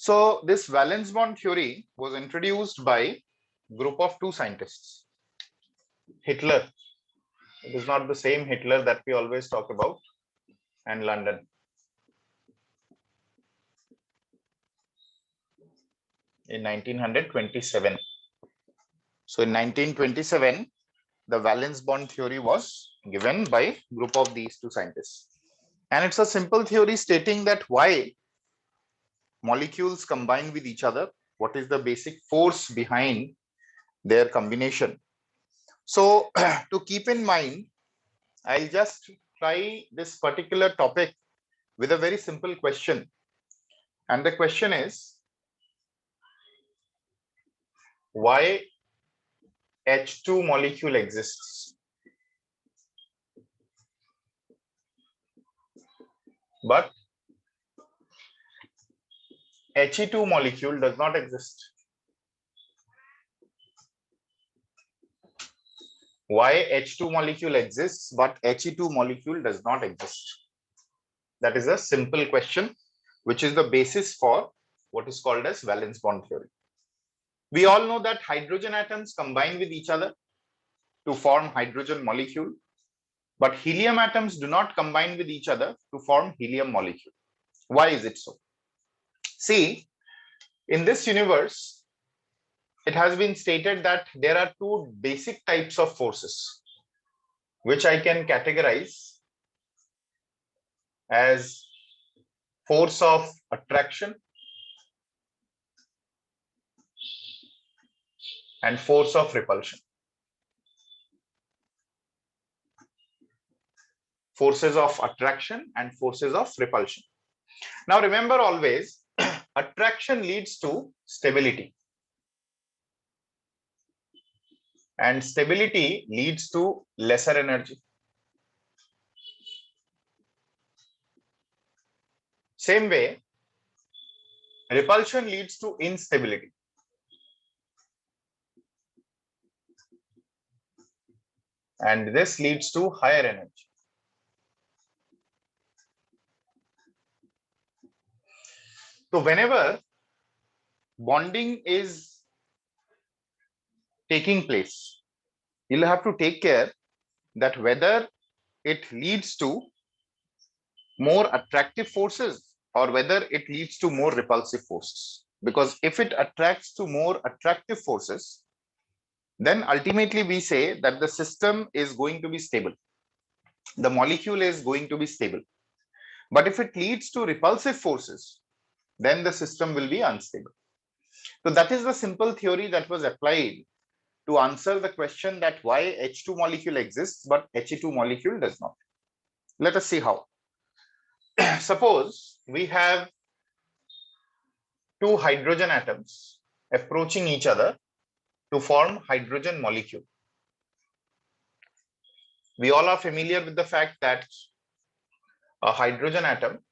So this valence bond theory was introduced by group of two scientists. Hitler, it is not the same Hitler that we always talk about, and London. In 1927. So in 1927, the valence bond theory was given by group of these two scientists. And it's a simple theory stating that why molecules combine with each other, what is the basic force behind their combination. So to keep in mind, I'll just try this particular topic with a very simple question. And the question is, why H2 molecule exists, but He2 molecule does not exist? Why H2 molecule exists, but He2 molecule does not exist? That is a simple question, which is the basis for what is called as valence bond theory. We all know that hydrogen atoms combine with each other to form hydrogen molecule, but helium atoms do not combine with each other to form helium molecule. Why is it so? See, in this universe, it has been stated that there are two basic types of forces, which I can categorize as force of attraction and force of repulsion. Forces of attraction and forces of repulsion. Now remember always, attraction leads to stability, and stability leads to lesser energy. Same way, repulsion leads to instability, and this leads to higher energy. So whenever bonding is taking place, you'll have to take care that whether it leads to more attractive forces or whether it leads to more repulsive forces. Because if it attracts to more attractive forces, then ultimately we say that the system is going to be stable. The molecule is going to be stable. But if it leads to repulsive forces, then the system will be unstable. So that is the simple theory that was applied to answer the question that why H2 molecule exists, but He2 molecule does not. Let us see how. Suppose we have two hydrogen atoms approaching each other to form hydrogen molecule. We all are familiar with the fact that a hydrogen atom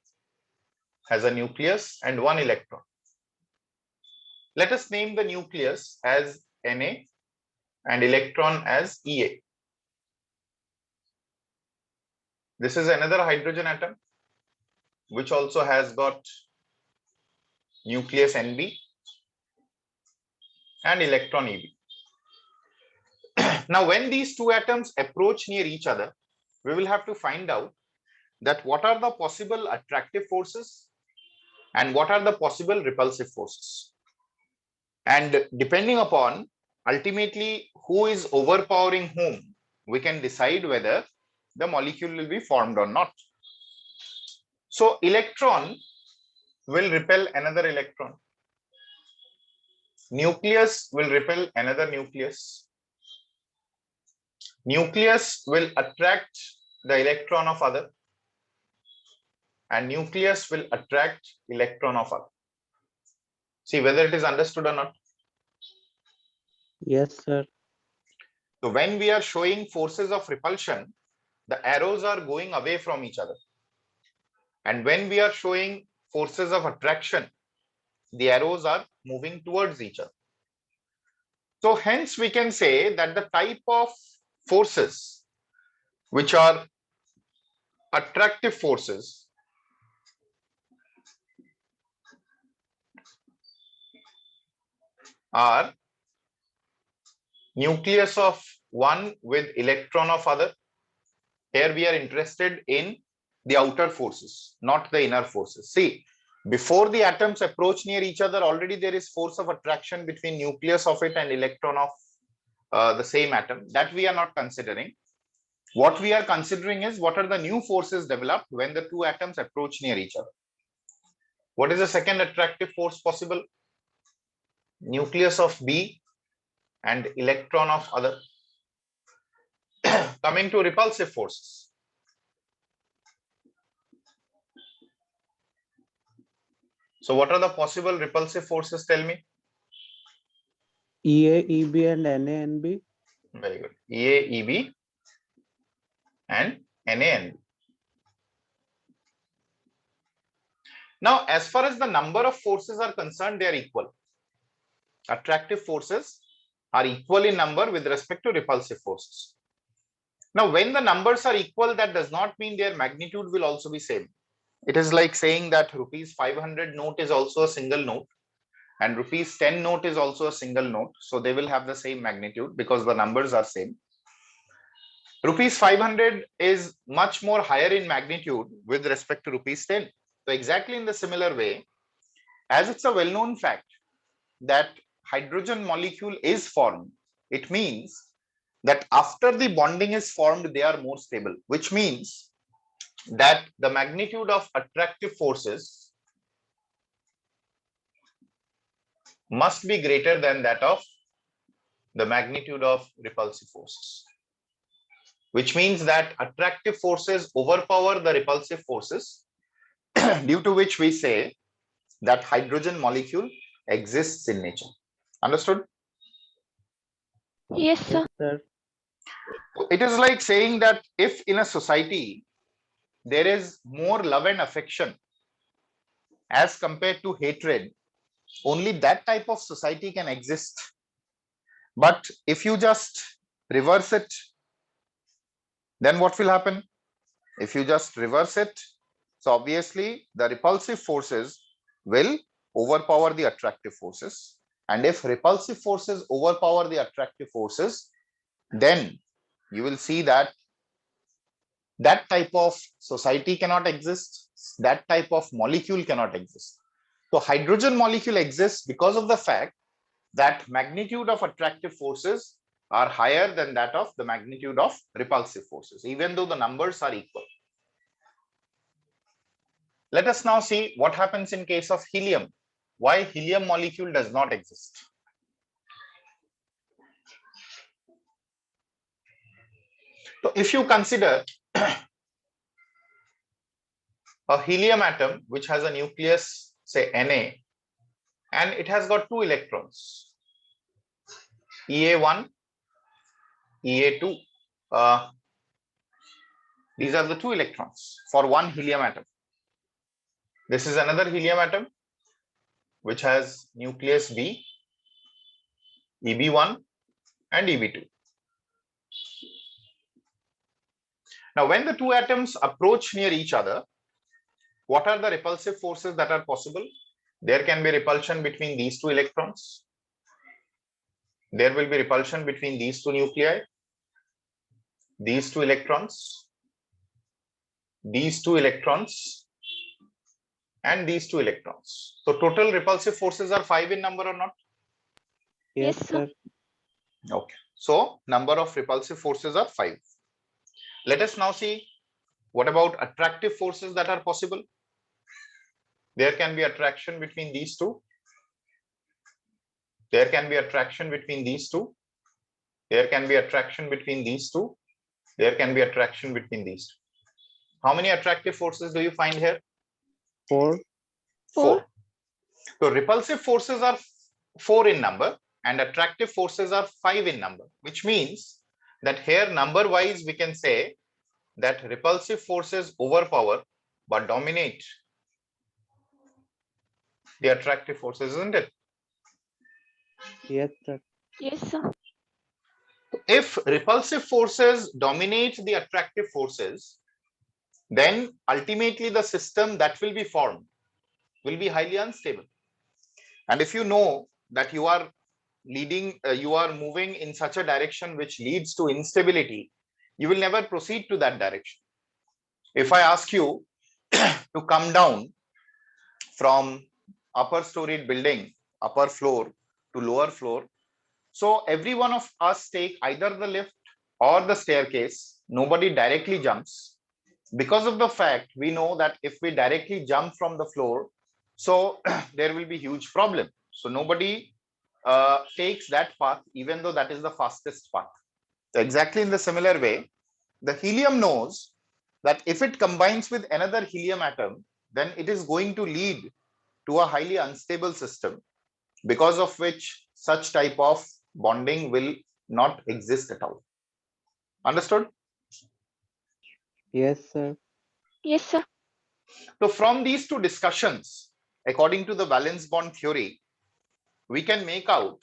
has a nucleus and one electron. Let us name the nucleus as Na and electron as Ea. This is another hydrogen atom which also has got nucleus Nb and electron Eb. Now, when these two atoms approach near each other, we will have to find out that what are the possible attractive forces and what are the possible repulsive forces. And depending upon ultimately who is overpowering whom, we can decide whether the molecule will be formed or not. So electron will repel another electron. Nucleus will repel another nucleus. Nucleus will attract the electron of other, and nucleus will attract electron of other. See whether it is understood or not. Yes, sir. So when we are showing forces of repulsion, the arrows are going away from each other. And when we are showing forces of attraction, the arrows are moving towards each other. So hence we can say that the type of forces which are attractive forces are nucleus of one with electron of other. Here we are interested in the outer forces, not the inner forces. See, before the atoms approach near each other, already there is force of attraction between nucleus of it and electron of the same atom. That we are not considering. What we are considering is what are the new forces developed when the two atoms approach near each other. What is the second attractive force possible? Nucleus of B and electron of other. Coming to repulsive forces. So what are the possible repulsive forces? Tell me. EA, EB, and NaNB. Very good. EA, EB, and NaNB. Now, as far as the number of forces are concerned, they are equal. Attractive forces are equal in number with respect to repulsive forces. Now, when the numbers are equal, that does not mean their magnitude will also be same. It is like saying that rupees 500 note is also a single note and rupees 10 note is also a single note. So they will have the same magnitude because the numbers are same. Rupees 500 is much more higher in magnitude with respect to rupees 10. So exactly in the similar way, as it's a well-known fact that hydrogen molecule is formed, it means that after the bonding is formed, they are more stable, which means that the magnitude of attractive forces must be greater than that of the magnitude of repulsive forces, which means that attractive forces overpower the repulsive forces, due to which we say that hydrogen molecule exists in nature. Understood? Yes, sir. Sir. It is like saying that if in a society there is more love and affection as compared to hatred, only that type of society can exist. But if you just reverse it, then what will happen? If you just reverse it, so obviously the repulsive forces will overpower the attractive forces. And if repulsive forces overpower the attractive forces, then you will see that that type of society cannot exist, that type of molecule cannot exist. So hydrogen molecule exists because of the fact that magnitude of attractive forces are higher than that of the magnitude of repulsive forces, even though the numbers are equal. Let us now see what happens in case of helium. Why helium molecule does not exist. So if you consider a helium atom which has a nucleus, say Na, and it has got two electrons, Ea1, Ea2. These are the two electrons for one helium atom. This is another helium atom which has nucleus B, Eb1 and Eb2. Now, when the two atoms approach near each other, what are the repulsive forces that are possible? There can be repulsion between these two electrons. There will be repulsion between these two nuclei, these two electrons, these two electrons, and these two electrons. So total repulsive forces are 5 in number or not? Yes, Yes, sir. Okay. So number of repulsive forces are 5. Let us now see what about attractive forces that are possible. There can be attraction between these two. There can be attraction between these two. There can be attraction between these two. There can be attraction between these two. How many attractive forces do you find here? 4. 4. So repulsive forces are 4 in number and attractive forces are 5 in number, which means that here number wise we can say that repulsive forces overpower but dominate the attractive forces, isn't it? Yes, sir. yes, sir. If repulsive forces dominate the attractive forces, then ultimately the system that will be formed will be highly unstable. And if you know that you are you are moving in such a direction which leads to instability, you will never proceed to that direction. If I ask you to come down from upper storied building, upper floor to lower floor, so every one of us take either the lift or the staircase. Nobody directly jumps because of the fact we know that if we directly jump from the floor, so there will be huge problem. So nobody takes that path, even though that is the fastest path. So exactly in the similar way, the helium knows that if it combines with another helium atom, then it is going to lead to a highly unstable system, because of which such type of bonding will not exist at all. Understood? Yes, sir. Yes, sir. So from these two discussions, according to the valence bond theory, we can make out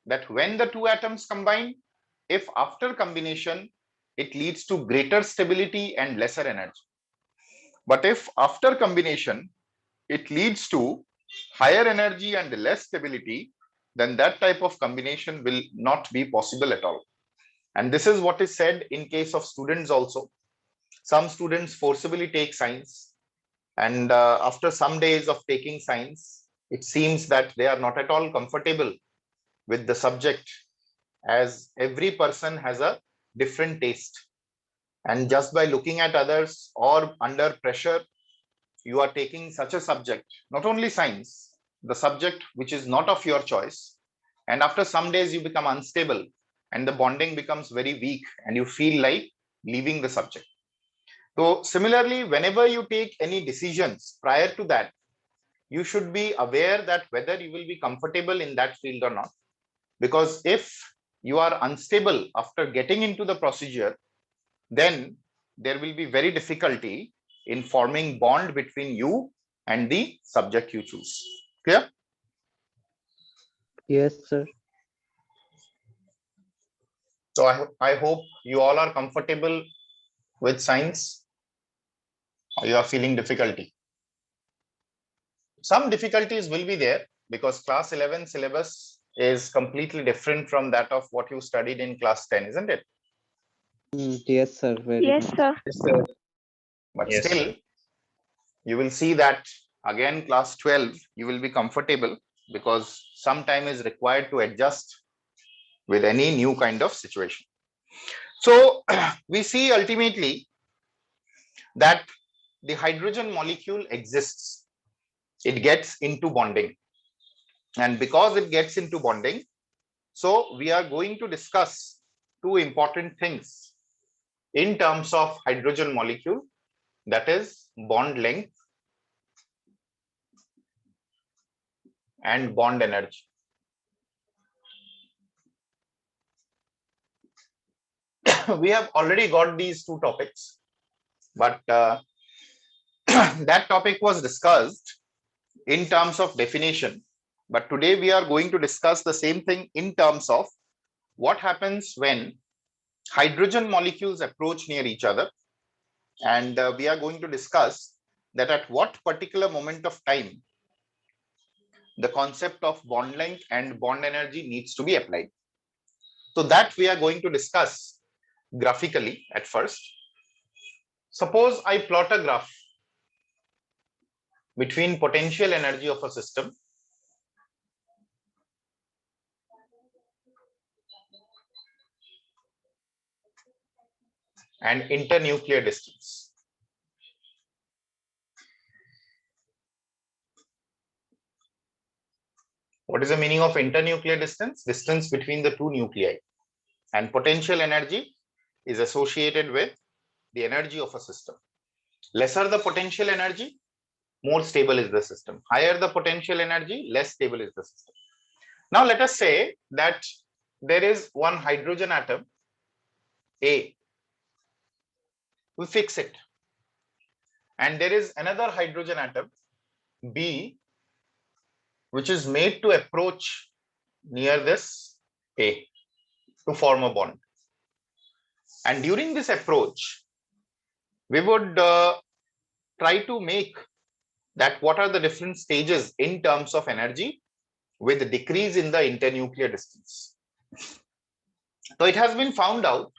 that when the two atoms combine, if after combination, it leads to greater stability and lesser energy. But if after combination, it leads to higher energy and less stability, then that type of combination will not be possible at all. And this is what is said in case of students also. Some students forcibly take science, and after some days of taking science, it seems that they are not at all comfortable with the subject, as every person has a different taste. And just by looking at others or under pressure, you are taking such a subject, not only science, the subject which is not of your choice. And after some days, you become unstable and the bonding becomes very weak and you feel like leaving the subject. So similarly, whenever you take any decisions prior to that, you should be aware that whether you will be comfortable in that field or not. Because if you are unstable after getting into the procedure, then there will be very difficulty in forming bond between you and the subject you choose. Clear? Yes, sir. So I hope you all are comfortable with science, or you are feeling difficulty. Some difficulties will be there because class 11 syllabus is completely different from that of what you studied in class 10, isn't it? Yes, sir. Very Yes, much. sir. Yes, sir. But Yes. still, you will see that again, class 12, you will be comfortable because some time is required to adjust with any new kind of situation. So we see ultimately that the hydrogen molecule exists. It gets into bonding. And because it gets into bonding, so we are going to discuss two important things in terms of hydrogen molecule, that is bond length and bond energy. We have already got these two topics, but that topic was discussed in terms of definition. But today we are going to discuss the same thing in terms of what happens when hydrogen molecules approach near each other. And we are going to discuss that at what particular moment of time the concept of bond length and bond energy needs to be applied. So that we are going to discuss graphically at first. Suppose I plot a graph between potential energy of a system and internuclear distance. What is the meaning of internuclear distance? Distance between the two nuclei. And potential energy is associated with the energy of a system. Lesser the potential energy, more stable is the system. Higher the potential energy, less stable is the system. Now let us say that there is one hydrogen atom, A. We fix it. And there is another hydrogen atom, B, which is made to approach near this A to form a bond. And during this approach, we would try to make that what are the different stages in terms of energy with decrease in the internuclear distance. So it has been found out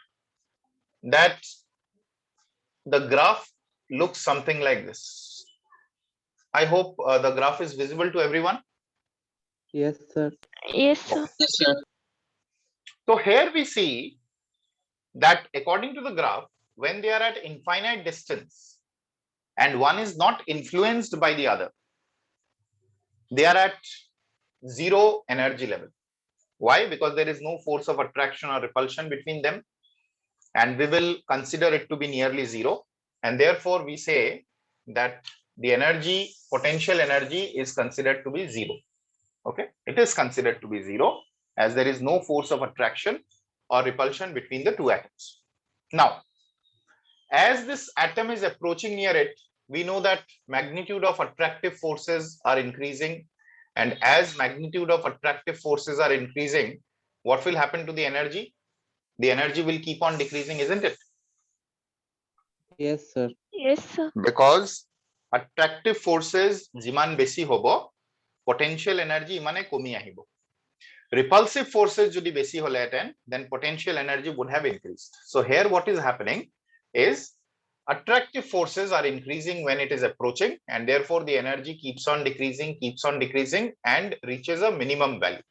that the graph looks something like this. I hope the graph is visible to everyone. Yes, sir. Yes, sir. Yes, sir. So here we see that according to the graph, when they are at infinite distance and one is not influenced by the other, they are at zero energy level. Why? Because there is no force of attraction or repulsion between them, and we will consider it to be nearly zero. And therefore, we say that the energy, potential energy, is considered to be zero. Okay, it is considered to be zero as there is no force of attraction or repulsion between the two atoms. Now, as this atom is approaching near it, we know that magnitude of attractive forces are increasing, and as magnitude of attractive forces are increasing, what will happen to the energy? The energy will keep on decreasing, isn't it? Yes, sir. Yes, sir. Because attractive forces jiman beshi hobo, potential energy imane komi ahibo. Repulsive forces jodi beshi hole then potential energy would have increased. So here what is happening is attractive forces are increasing when it is approaching, and therefore the energy keeps on decreasing and reaches a minimum value.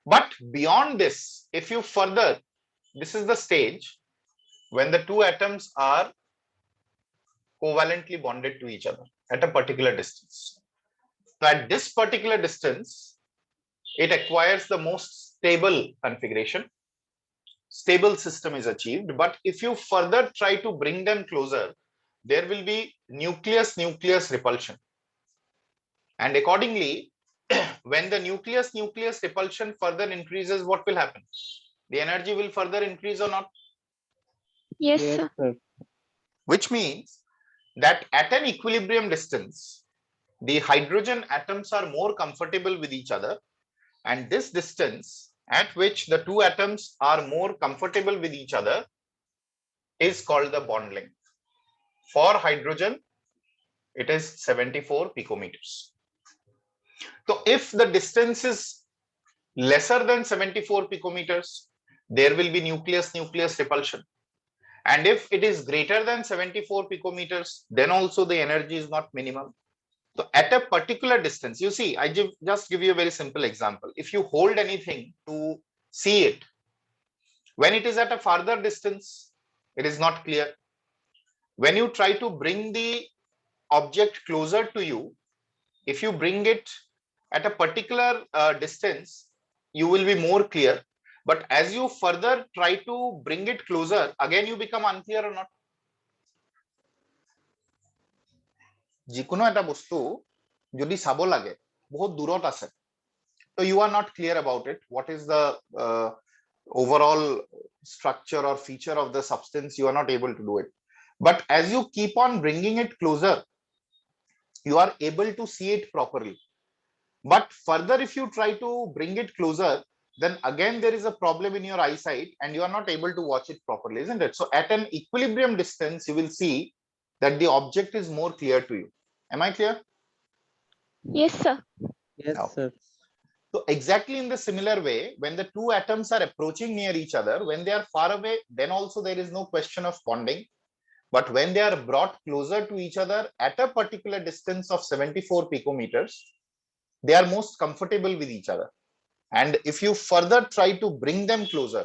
But beyond this, if you further, this is the stage when the two atoms are covalently bonded to each other at a particular distance. So at this particular distance, it acquires the most stable configuration. Stable system is achieved. But if you further try to bring them closer, there will be nucleus repulsion. And accordingly, when the nucleus repulsion further increases, what will happen? The energy will further increase or not? Yes, Yes, sir. sir. Which means that at an equilibrium distance, the hydrogen atoms are more comfortable with each other, and this distance at which the two atoms are more comfortable with each other is called the bond length. For hydrogen, it is 74 picometers. So if the distance is lesser than 74 picometers, there will be nucleus repulsion. And if it is greater than 74 picometers, then also the energy is not minimum. So at a particular distance, you see, I just give you a very simple example. If you hold anything to see it, when it is at a farther distance, it is not clear. When you try to bring the object closer to you, if you bring it at a particular distance, you will be more clear. But as you further try to bring it closer, again you become unclear or not? যিকোনো এটা বস্তু যদি চাব লাগে বহুত দূৰত আছে, so you are not clear about it. What is the overall structure or feature of the substance? You are not able to do it. But as you keep on bringing it closer, you are able to see it properly. But further, if you try to bring it closer, then again there is a problem in your eyesight and you are not able to watch it properly, isn't it? So at an equilibrium distance, you will see that the object is more clear to you. Am I clear? Yes, sir. Yes, No. sir. So exactly in the similar way, when the two atoms are approaching near each other, when they are far away, then also there is no question of bonding. But when they are brought closer to each other at a particular distance of 74 picometers, they are most comfortable with each other. And if you further try to bring them closer,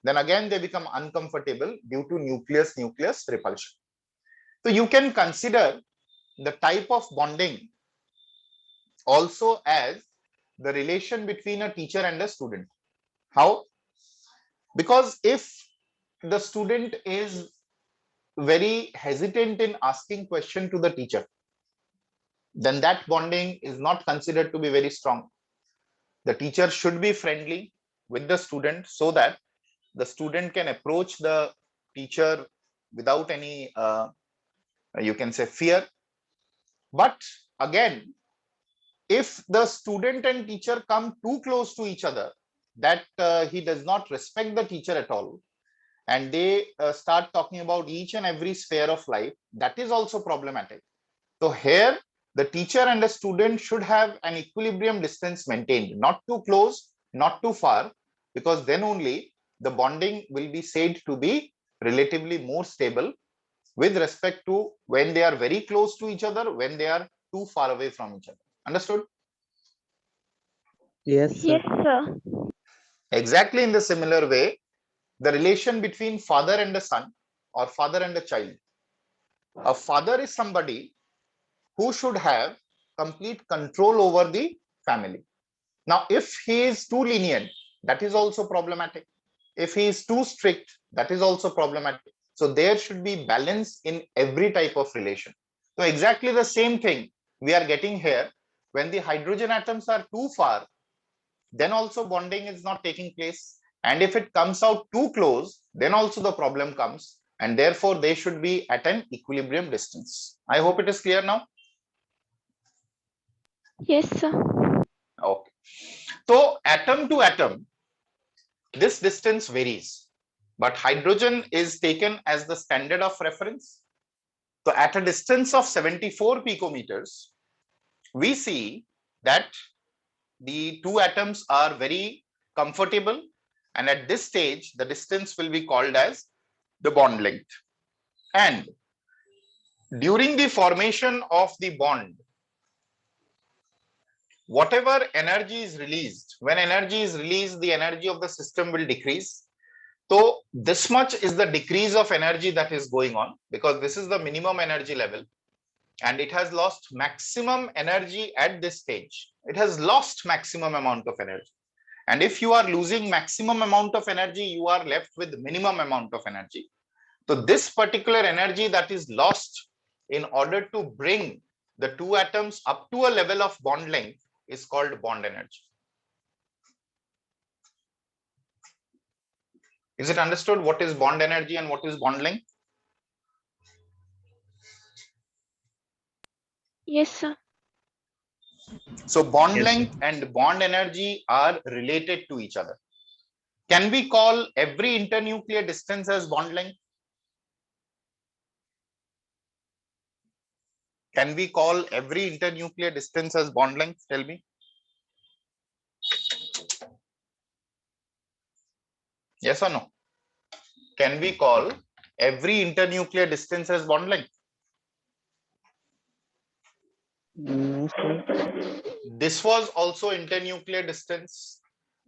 then again they become uncomfortable due to nucleus repulsion. So you can consider the type of bonding also as the relation between a teacher and a student. How? Because if the student is very hesitant in asking question to the teacher, then that bonding is not considered to be very strong. The teacher should be friendly with the student so that the student can approach the teacher without any you can say fear. But again, if the student and teacher come too close to each other, that he does not respect the teacher at all, and they start talking about each and every sphere of life, that is also problematic. So here the teacher and the student should have an equilibrium distance maintained, not too close, not too far, because then only the bonding will be said to be relatively more stable with respect to when they are very close to each other, when they are too far away from each other. Understood? Yes, sir. Yes, sir. Exactly in the similar way, the relation between father and a son or father and a child. A father is somebody who should have complete control over the family. Now, if he is too lenient, that is also problematic. If he is too strict, that is also problematic. So there should be balance in every type of relation. So exactly the same thing we are getting here. When the hydrogen atoms are too far, then also bonding is not taking place. And if it comes out too close, then also the problem comes. And therefore, they should be at an equilibrium distance. I hope it is clear now. Yes, sir. Okay. So atom to atom, this distance varies, but hydrogen is taken as the standard of reference. So at a distance of 74 picometers, we see that the two atoms are very comfortable, and at this stage, the distance will be called as the bond length. And during the formation of the bond, whatever energy is released, when energy is released, the energy of the system will decrease. So this much is the decrease of energy that is going on, because this is the minimum energy level, and it has lost maximum energy at this stage. It has lost maximum amount of energy. And if you are losing maximum amount of energy, you are left with minimum amount of energy. So this particular energy that is lost in order to bring the two atoms up to a level of bond length is called bond energy. Is it understood what is bond energy and what is bond length? Yes, sir. So bond Yes, length and bond energy are related to each other. Can we call every internuclear distance as bond length? Can we call every internuclear distance as bond length? Tell me. Yes or no? Can we call every internuclear distance as bond length? no, sir. This was also internuclear distance.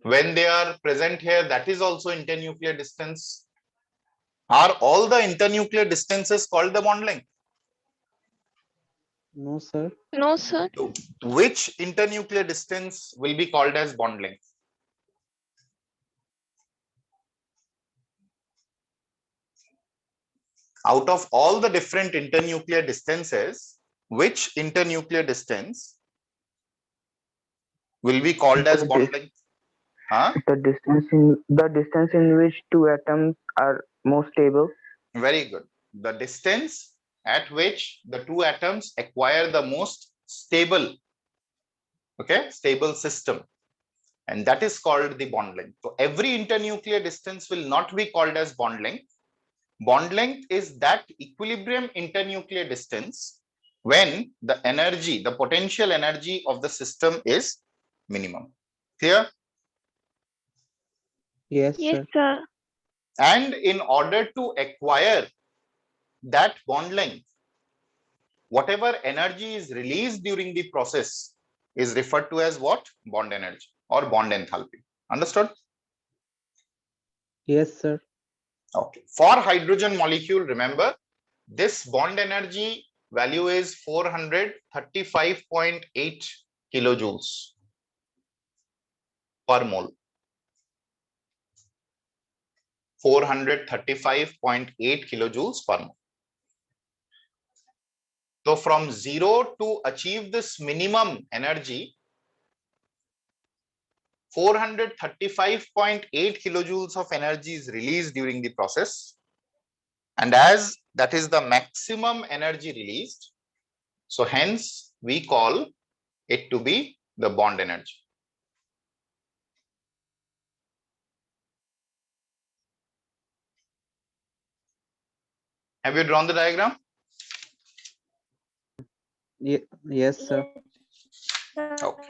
When they are present here, that is also internuclear distance. Are all the internuclear distances called the bond length? No, sir. No, sir. So, which internuclear distance will be called as bond length? Out of all the different internuclear distances, which internuclear distance will be called as bond length? Huh? The distance in which two atoms are more stable. Very good. The distance at which the two atoms acquire the most stable, okay, stable system, and that is called the bond length. So every internuclear distance will not be called as bond length. Bond length is that equilibrium internuclear distance when the energy, the potential energy of the system is minimum. Clear? Yes, Yes, sir. sir. And in order to acquire that bond length, whatever energy is released during the process is referred to as what? Bond energy or bond enthalpy. Understood? Yes, sir. Okay. For hydrogen molecule, remember this bond energy value is 435.8 kilojoules per mole. 435.8 kilojoules per mole. So from 0 to achieve this minimum energy, 435.8 kilojoules of energy is released during the process. And as that is the maximum energy released, so hence we call it to be the bond energy. Have you drawn the diagram? Yes, sir. Okay.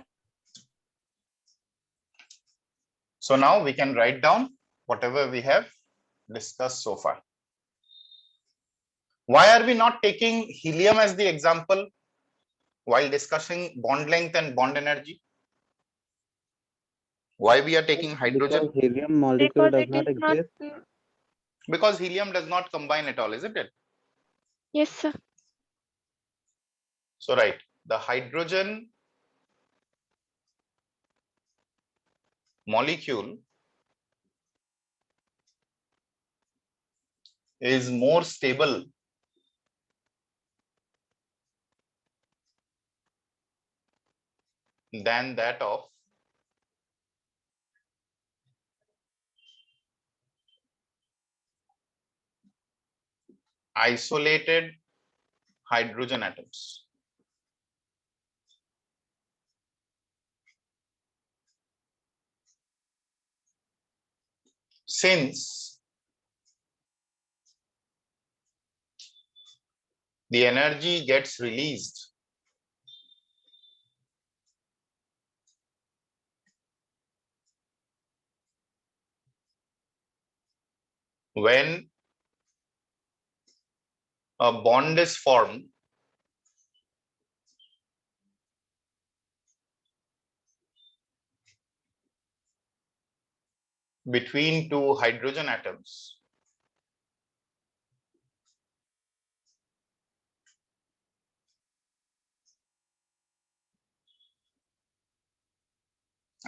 So now we can write down whatever we have discussed so far. Why are we not taking helium as the example while discussing bond length and bond energy? Why we are taking hydrogen? Because helium molecule Because does it not is not. exist. Because helium does not combine at all, isn't it? Yes, sir. So right, the hydrogen molecule is more stable than that of isolated hydrogen atoms. Since the energy gets released when a bond is formed between two hydrogen atoms,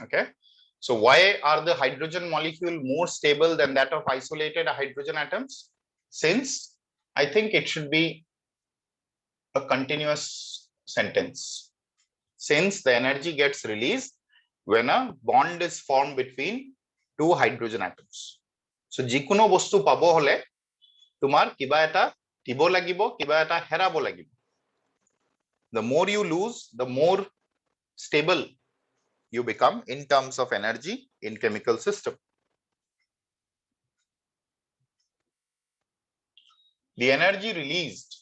okay, so why are the hydrogen molecule more stable than that of isolated hydrogen atoms? Since I think it should be a continuous sentence. Since the energy gets released when a bond is formed between two hydrogen atoms. So jikuno bostu pabo hole tumar kiba eta দিব লাগিব কিবা এটা হেৰাব লাগিব. The more you lose, the more stable you become in terms of energy in chemical system. The energy released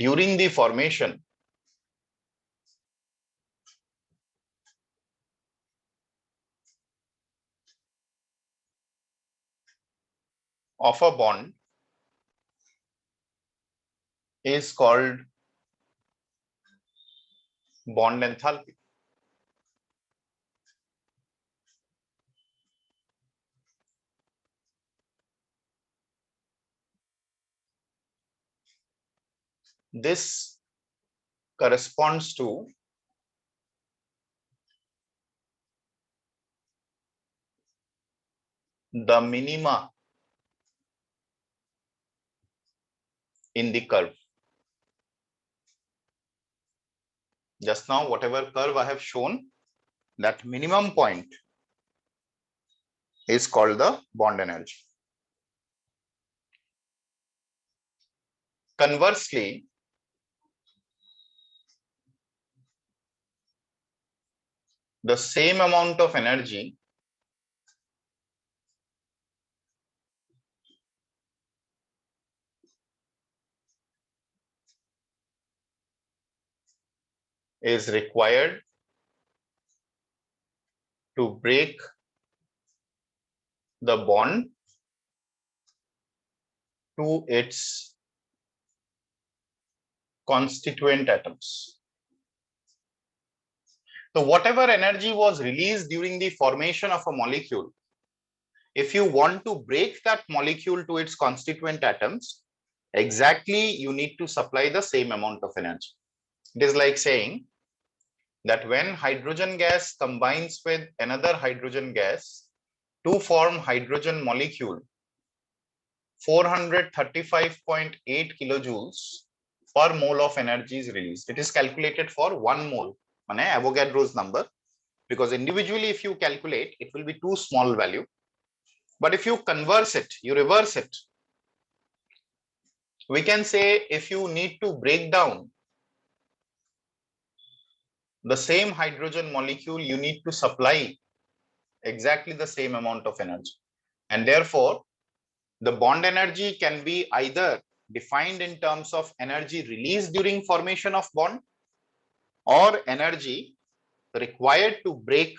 during the formation of a bond is called bond enthalpy. This corresponds to the minima in the curve. Just now, whatever curve I have shown, that minimum point is called the bond energy. Conversely, the same amount of energy is required to break the bond to its constituent atoms. So whatever energy was released during the formation of a molecule, if you want to break that molecule to its constituent atoms, exactly you need to supply the same amount of energy. It is like saying that when hydrogen gas combines with another hydrogen gas to form hydrogen molecule, 435.8 kilojoules per mole of energy is released. It is calculated for 1 mole, Avogadro's number, because individually if you calculate, it will be too small value. But if you converse it, you reverse it, we can say if you need to break down the same hydrogen molecule, you need to supply exactly the same amount of energy. And therefore, the bond energy can be either defined in terms of energy released during formation of bond or energy required to break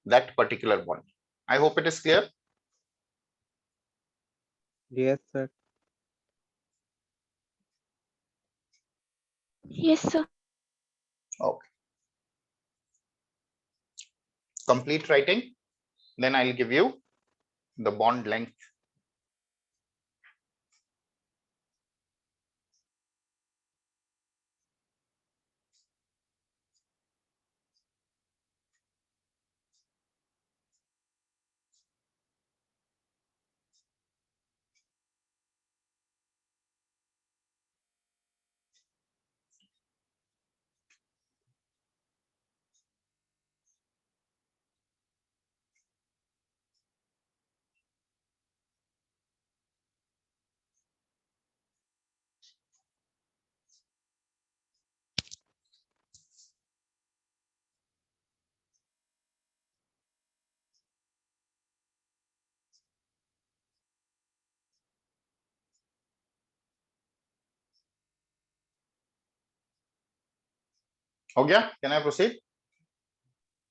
that particular bond. I hope it is clear. Yes, sir. Yes, sir. Okay. Complete writing. Then I'll give you the bond length. Okay, can I proceed?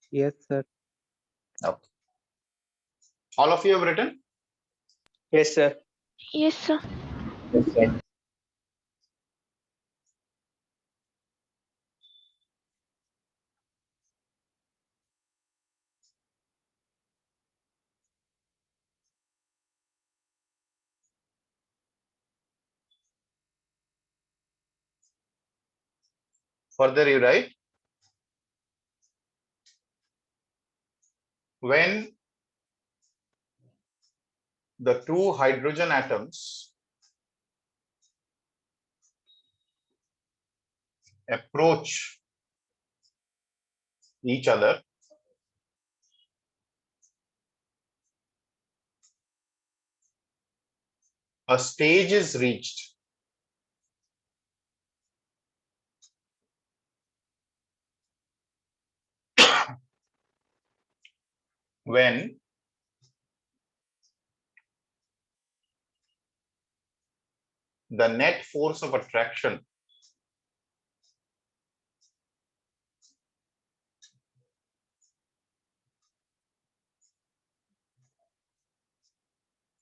Yes, sir. Okay. All of you have written? Yes, sir. Yes, sir. Further, you write, when the two hydrogen atoms approach each other, a stage is reached when the net force of attraction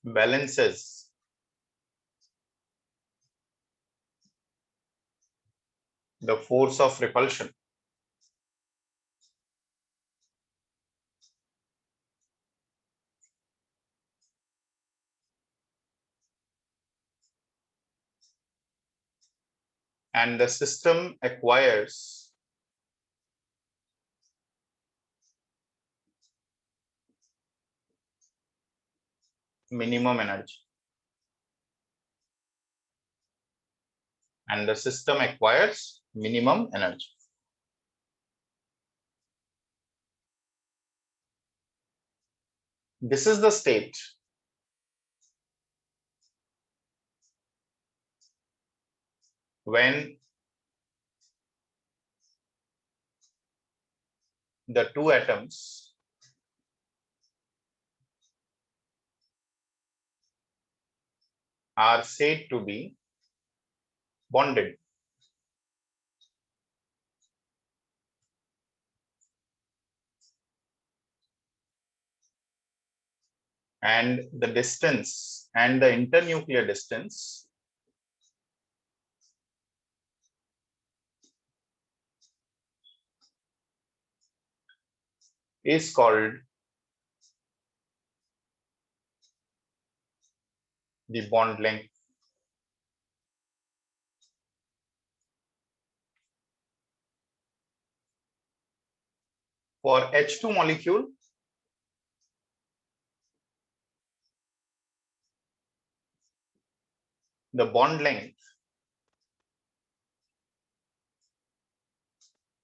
balances the force of repulsion. And the system acquires minimum energy. And the system acquires minimum energy. This is the state when the two atoms are said to be bonded. And the distance and the internuclear distance is called the bond length. For H2 molecule, the bond length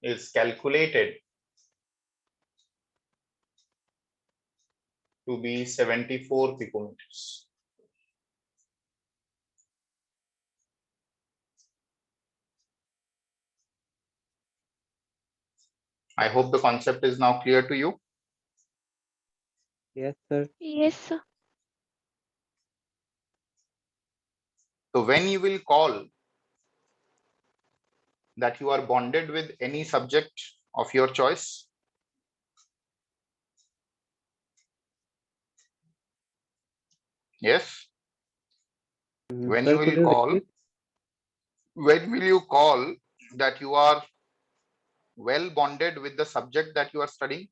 is calculated to be 74 picometers. I hope the concept is now clear to you. Yes, sir. Yes, sir. So when you will call that you are bonded with any subject of your choice, yes, when Sir, you could will you call, repeat? when will you call that you are well bonded with the subject that you are studying?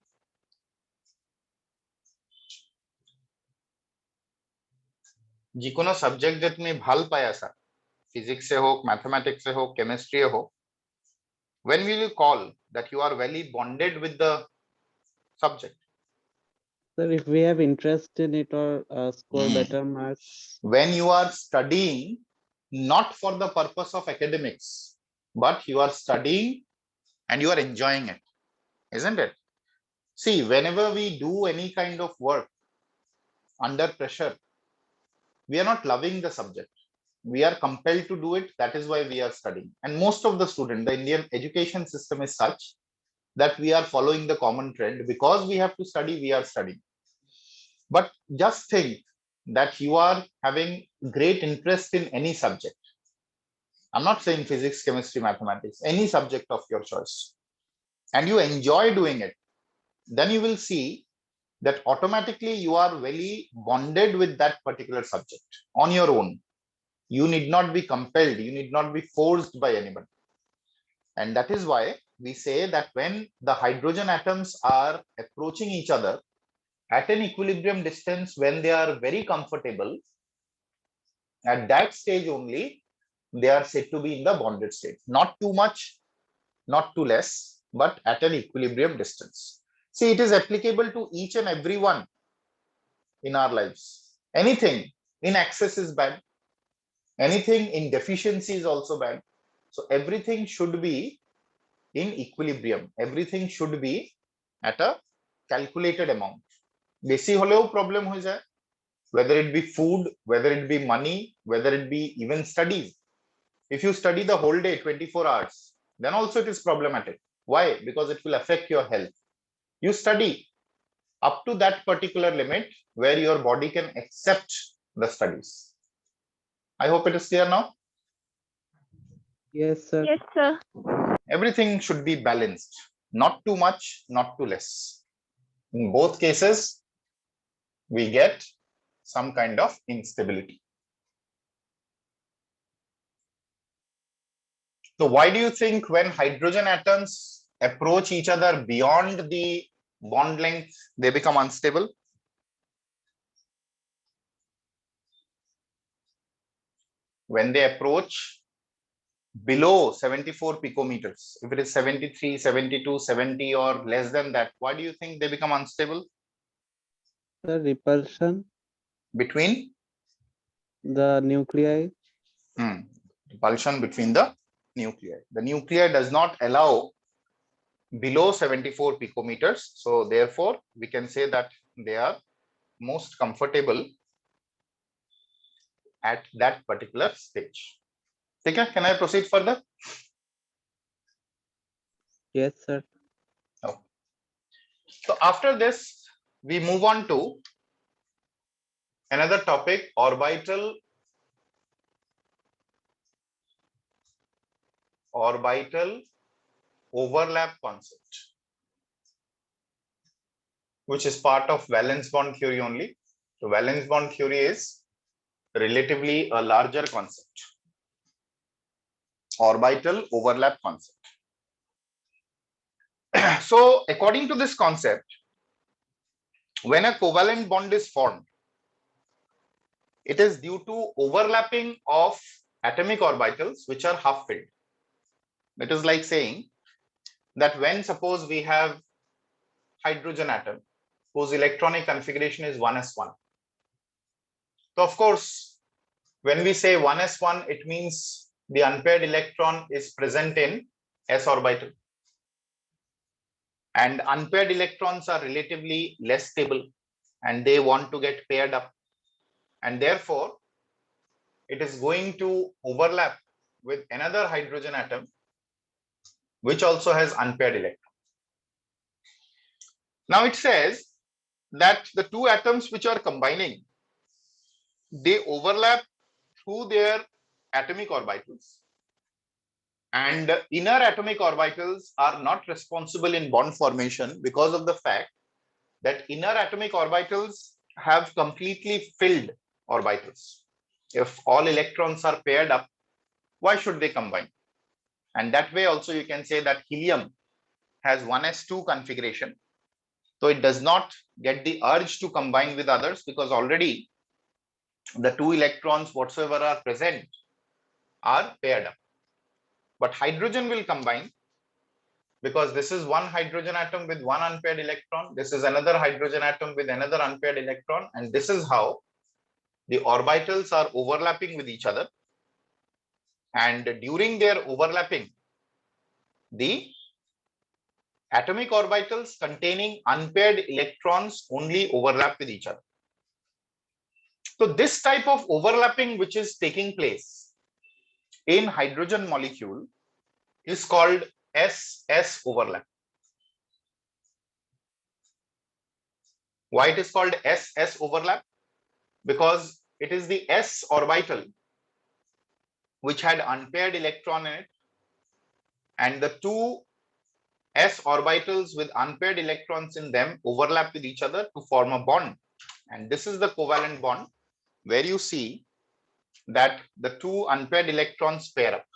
যিকোনো subject যে তুমি ভাল পাই আছা, ফিজিক্সে হোক, ম্যাথমেটিক্সে হোক, chemistry হোক, when will you call that you are very bonded with the subject? Sir, if we have interest in it or score Hmm. better marks. When you are studying not for the purpose of academics, but you are studying and you are enjoying it, isn't it? See, whenever we do any kind of work under pressure, we are not loving the subject. We are compelled to do it. That is why we are studying. And most of the students, the Indian education system is such that we are following the common trend. Because we have to study, we are studying. But just think that you are having great interest in any subject. I'm not saying physics, chemistry, mathematics, any subject of your choice, and you enjoy doing it, then you will see that automatically you are very bonded with that particular subject on your own. You need not be compelled, you need not be forced by anybody. And that is why we say that when the hydrogen atoms are approaching each other at an equilibrium distance, when they are very comfortable, at that stage only they are said to be in the bonded state. Not too much, not too less, but at an equilibrium distance. See, it is applicable to each and every one in our lives. Anything in excess is bad, anything in deficiency is also bad. So everything should be in equilibrium, everything should be at a calculated amount. বেশি হলেও problem হয়ে যায়, whether it be food, whether it be money, whether it be even studies. If you study the whole day 24 hours, then also it is problematic. Why? Because it will affect your health. You study up to that particular limit where your body can accept the studies. I hope it is clear now. Yes, sir. Yes, sir. Everything should be balanced, not too much, not too less. In both cases, we get some kind of instability. So why do you think when hydrogen atoms approach each other beyond the bond length, they become unstable? When they approach below 74 picometers, if it is 73, 72, 70 or less than that, why do you think they become unstable? Sir, repulsion, Between the nuclei. repulsion between the nuclei. The nuclei does not allow below 74 picometers. So therefore, we can say that they are most comfortable at that particular stage. Okay, can I proceed further? Yes, sir. No. So after this, we move on to another topic, orbital overlap concept, which is part of valence bond theory only. So valence bond theory is relatively a larger concept. Orbital overlap concept. So according to this concept, when a covalent bond is formed, it is due to overlapping of atomic orbitals which are half filled. It is like saying that when suppose we have hydrogen atom whose electronic configuration is 1s1. So of course, when we say 1s1, it means the unpaired electron is present in s orbital. And unpaired electrons are relatively less stable and they want to get paired up. And therefore, it is going to overlap with another hydrogen atom which also has unpaired electron. Now it says that the two atoms which are combining, they overlap through their atomic orbitals, and inner atomic orbitals are not responsible in bond formation because of the fact that inner atomic orbitals have completely filled orbitals. If all electrons are paired up, why should they combine? And that way also you can say that helium has 1s2 configuration. So it does not get the urge to combine with others because already the 2 electrons whatsoever are present are paired up. But hydrogen will combine because this is one hydrogen atom with one unpaired electron. This is another hydrogen atom with another unpaired electron. And this is how the orbitals are overlapping with each other. And during their overlapping, the atomic orbitals containing unpaired electrons only overlap with each other. So this type of overlapping which is taking place in hydrogen molecule is called SS overlap. Why it is called SS overlap? Because it is the s orbital which had unpaired electron in it, and the 2 s orbitals with unpaired electrons in them overlap with each other to form a bond. And this is the covalent bond where you see that the 2 unpaired electrons pair up.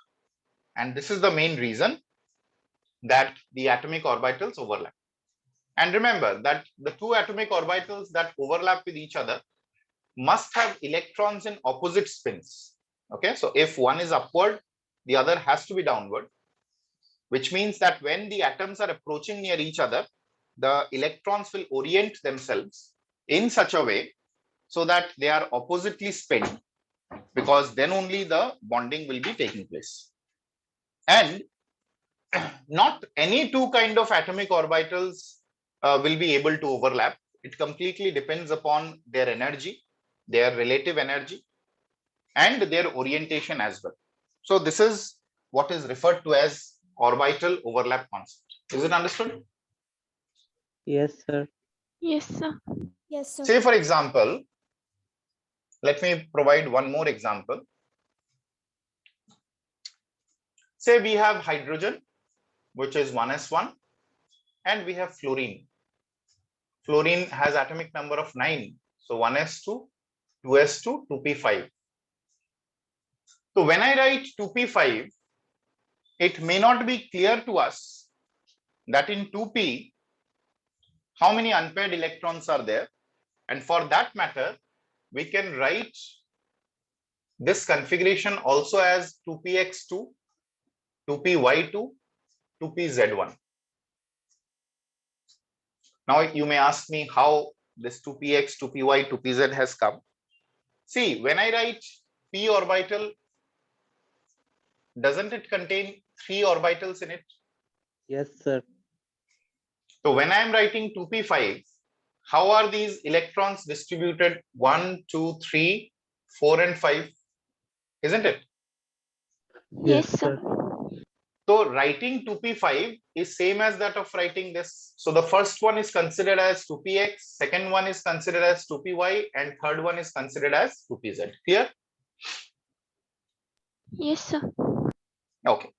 And this is the main reason that the atomic orbitals overlap. And remember that the 2 atomic orbitals that overlap with each other must have electrons in opposite spins. Okay, so if one is upward, the other has to be downward, which means that when the atoms are approaching near each other, the electrons will orient themselves in such a way so that they are oppositely spin, because then only the bonding will be taking place. And not any 2 kind of atomic orbitals will be able to overlap. It completely depends upon their energy, their relative energy, and their orientation as well. So this is what is referred to as orbital overlap concept. Is it understood? Yes, sir. Yes, sir. Yes, sir. Say for example, let me provide one more example. Say we have hydrogen, which is 1s1, and we have fluorine. Fluorine has atomic number of 9. So 1s2, 2s2, 2p5. So when I write 2p5, it may not be clear to us that in 2p, how many unpaired electrons are there. And for that matter, we can write this configuration also as 2px2, 2py2, 2pz1. Now you may ask me how this 2px, 2py, 2pz has come. See, when I write p orbital, doesn't it contain 3 orbitals in it? Yes, sir. So when I am writing 2p5, how are these electrons distributed? 1, 2, 3, 4, and 5, isn't it? Yes, sir. So writing 2p5 is same as that of writing this. So the first one is considered as 2px, second one is considered as 2py, and third one is considered as 2pz. Clear? Yes, sir. Okay.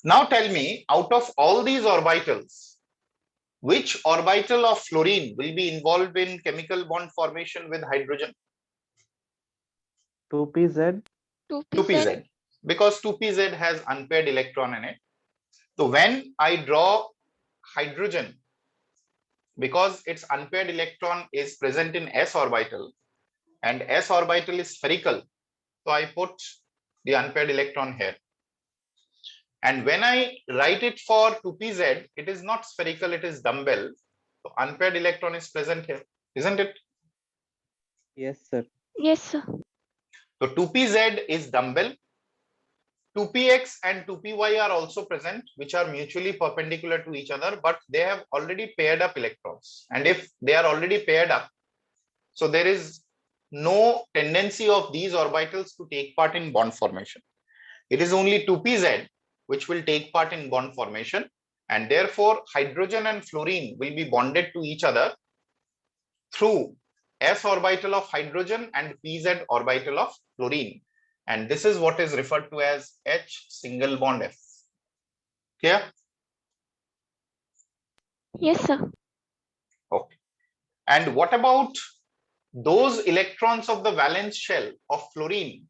Now tell me, out of all these orbitals, which orbital of fluorine will be involved in chemical bond formation with hydrogen? 2pz. 2pz, because 2pz has unpaired electron in it. So when I draw hydrogen, because its unpaired electron is present in s orbital, and s orbital is spherical, so I put the unpaired electron here. And when I write it for 2pz, it is not spherical, it is dumbbell. So unpaired electron is present here, isn't it? Yes, sir. Yes, sir. So 2pz is dumbbell. 2px and 2py are also present, which are mutually perpendicular to each other, but they have already paired up electrons. And if they are already paired up, so there is no tendency of these orbitals to take part in bond formation. It is only 2pz which will take part in bond formation, and therefore hydrogen and fluorine will be bonded to each other through s orbital of hydrogen and pz orbital of fluorine. And this is what is referred to as H single bond F. Clear? Yes, sir. Okay. And what about those electrons of the valence shell of fluorine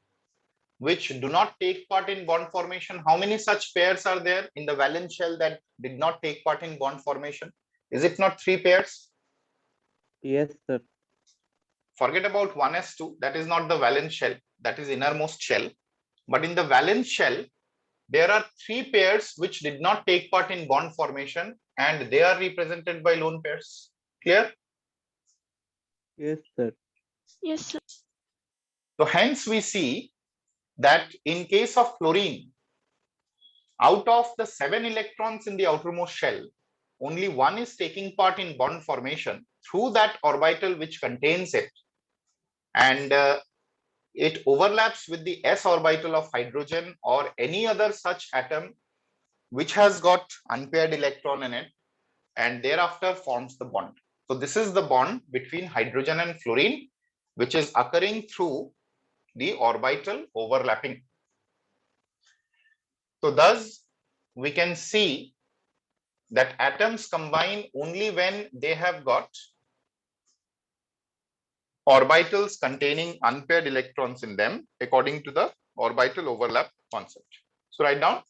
which do not take part in bond formation? How many such pairs are there in the valence shell that did not take part in bond formation? Is it not 3 pairs? Yes, sir. Forget about 1s2, that is not the valence shell, that is innermost shell. But in the valence shell, there are 3 pairs which did not take part in bond formation, and they are represented by lone pairs. Clear? Yes, sir. Yes, sir. So hence we see that in case of fluorine, out of the 7 electrons in the outermost shell, only 1 is taking part in bond formation through that orbital which contains it, and it overlaps with the s orbital of hydrogen or any other such atom which has got unpaired electron in it, and thereafter forms the bond. So this is the bond between hydrogen and fluorine, which is occurring through the orbital overlapping. So thus we can see that atoms combine only when they have got orbitals containing unpaired electrons in them, according to the orbital overlap concept. So write down.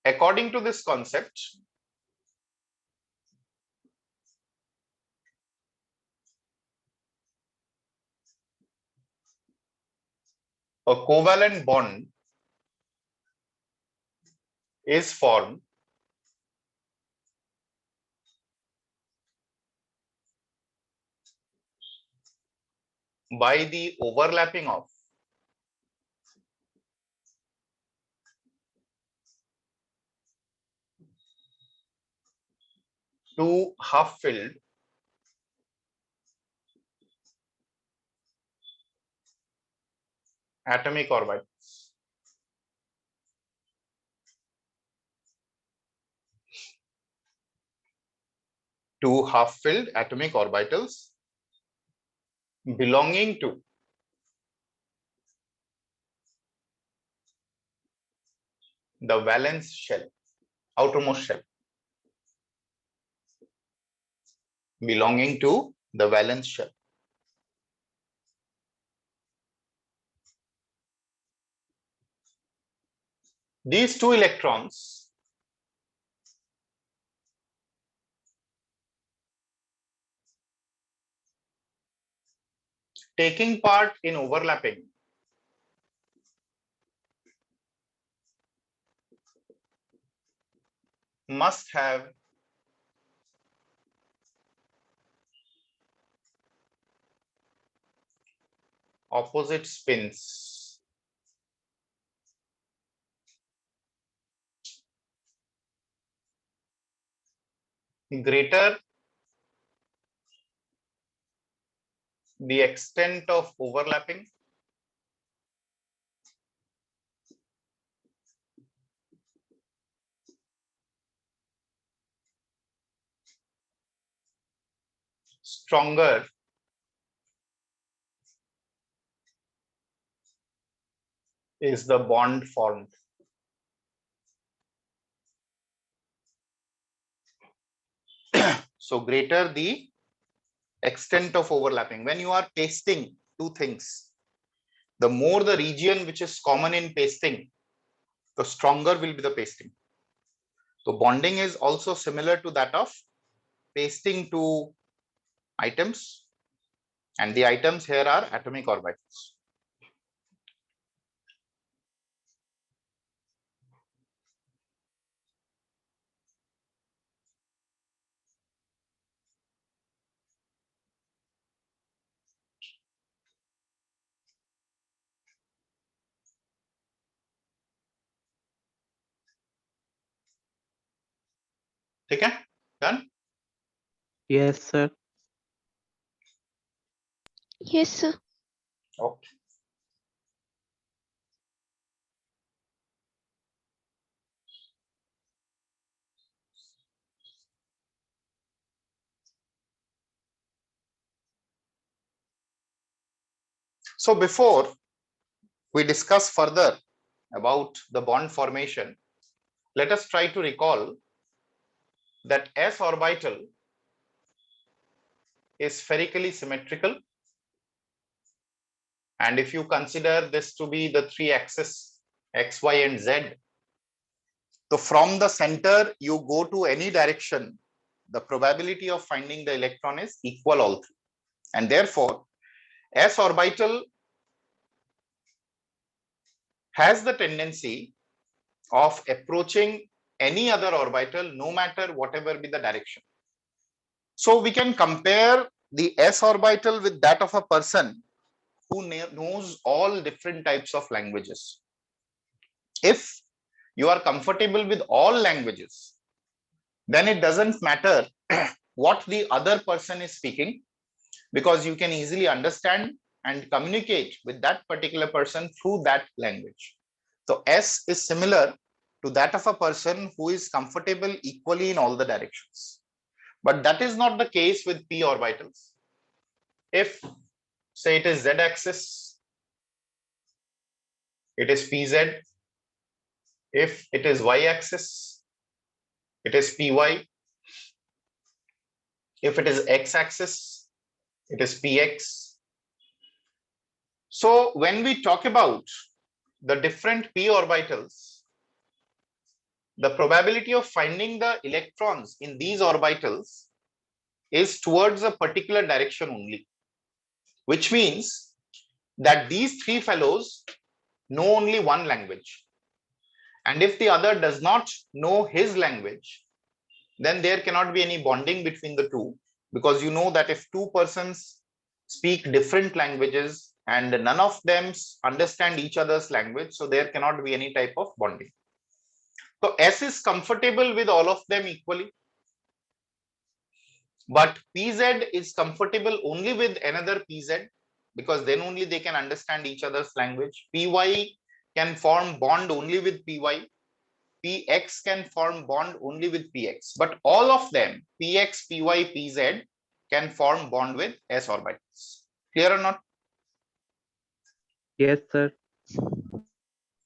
According to this concept, a covalent bond is formed by the overlapping of two half-filled atomic orbitals. Two half-filled atomic orbitals belonging to the valence shell, outermost shell, belonging to the valence shell. These two electrons taking part in overlapping must have opposite spins greater the extent of overlapping stronger is the bond formed. So greater the extent of overlapping. When you are pasting two things, the more the region which is common in pasting, the stronger will be the pasting. So bonding is also similar to that of pasting two items, and the items here are atomic orbitals. Okay, done. Yes, sir. Yes, sir. Okay. So before we discuss further about the bond formation, let us try to recall that s orbital is spherically symmetrical. And if you consider this to be the three axes x, y, and z, so from the center you go to any direction, the probability of finding the electron is equal all three. And therefore, s orbital has the tendency of approaching any other orbital, no matter whatever be the direction. So we can compare the s orbital with that of a person who knows all different types of languages. If you are comfortable with all languages, then it doesn't matter what the other person is speaking, because you can easily understand and communicate with that particular person through that language. So S is similar to that of a person who is comfortable equally in all the directions. But that is not the case with p orbitals. If, say, it is z axis, it is pz. If it is y axis, it is py. If it is x axis, it is px. So when we talk about the different p orbitals, the probability of finding the electrons in these orbitals is towards a particular direction only, which means that these three fellows know only one language. And if the other does not know his language, then there cannot be any bonding between the two, because you know that if two persons speak different languages and none of them understand each other's language, so there cannot be any type of bonding. So S is comfortable with all of them equally, but PZ is comfortable only with another PZ, because then only they can understand each other's language. PY can form bond only with PY. PX can form bond only with PX, but all of them, PX, PY, PZ, can form bond with s orbitals. Clear or not? Yes, sir.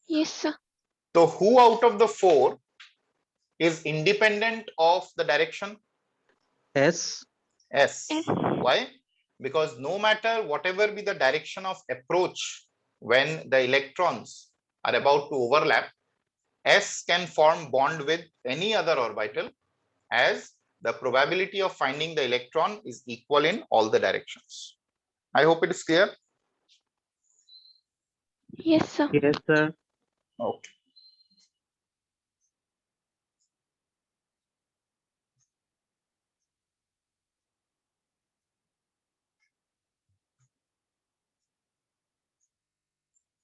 Yes, sir. So who out of the four is independent of the direction? S. S. S. Why? Because no matter whatever be the direction of approach when the electrons are about to overlap, S can form bond with any other orbital, as the probability of finding the electron is equal in all the directions. I hope it is clear. Yes, sir. Yes, sir. Okay.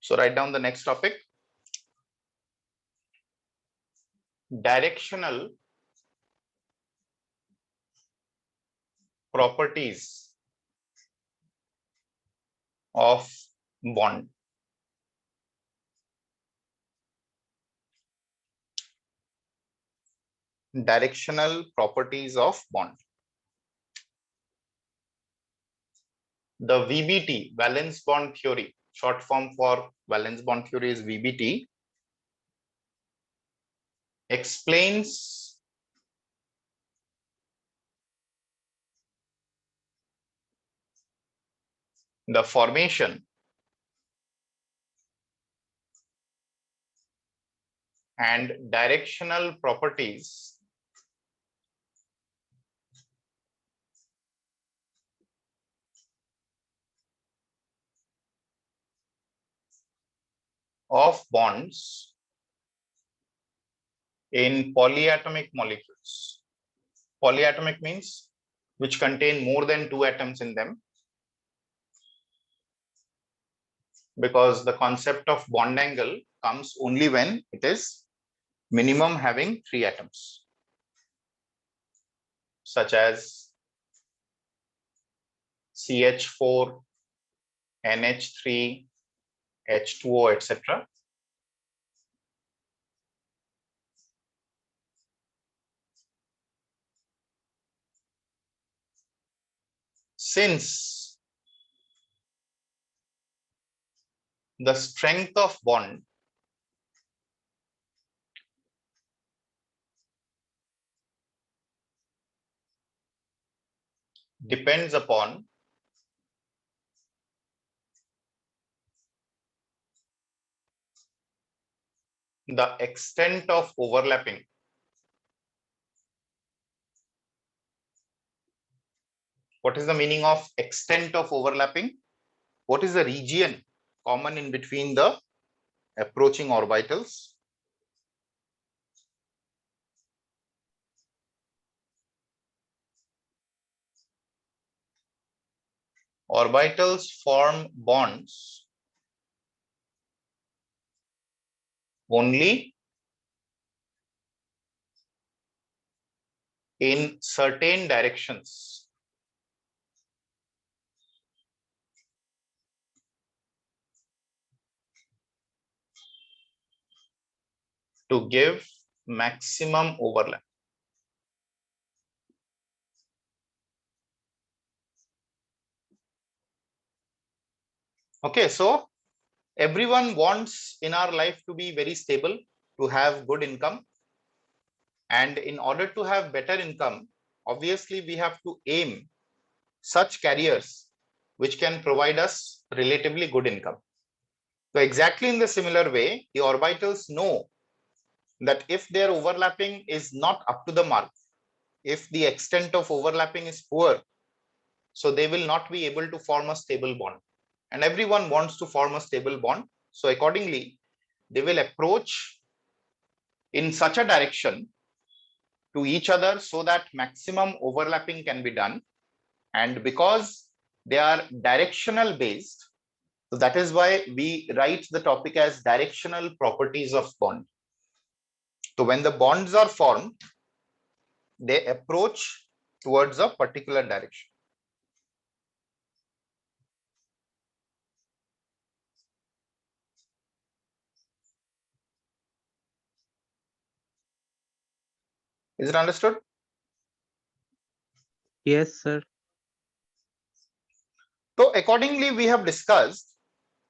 So write down the next topic. Directional properties of bond. Directional properties of bond. The VBT, valence bond theory, short form for valence bond theory is VBT, explains the formation and directional properties of bonds in polyatomic molecules. Polyatomic means which contain more than 2 atoms in them, because the concept of bond angle comes only when it is minimum having 3 atoms, such as CH4, NH3, H2O, etc. Since the strength of bond depends upon the extent of overlapping What is the meaning of extent of overlapping? What is the region common in between the approaching orbitals? Orbitals form bonds only in certain directions. To give maximum overlap. Okay, so everyone wants in our life to be very stable, to have good income. And in order to have better income, obviously we have to aim such careers which can provide us relatively good income. So exactly in the similar way, the orbitals know that if their overlapping is not up to the mark, if the extent of overlapping is poor, so they will not be able to form a stable bond. And everyone wants to form a stable bond. So accordingly, they will approach in such a direction to each other so that maximum overlapping can be done. And because they are directional based, so that is why we write the topic as directional properties of bond. So when the bonds are formed, they approach towards a particular direction. Is it understood? Yes, sir. So accordingly, we have discussed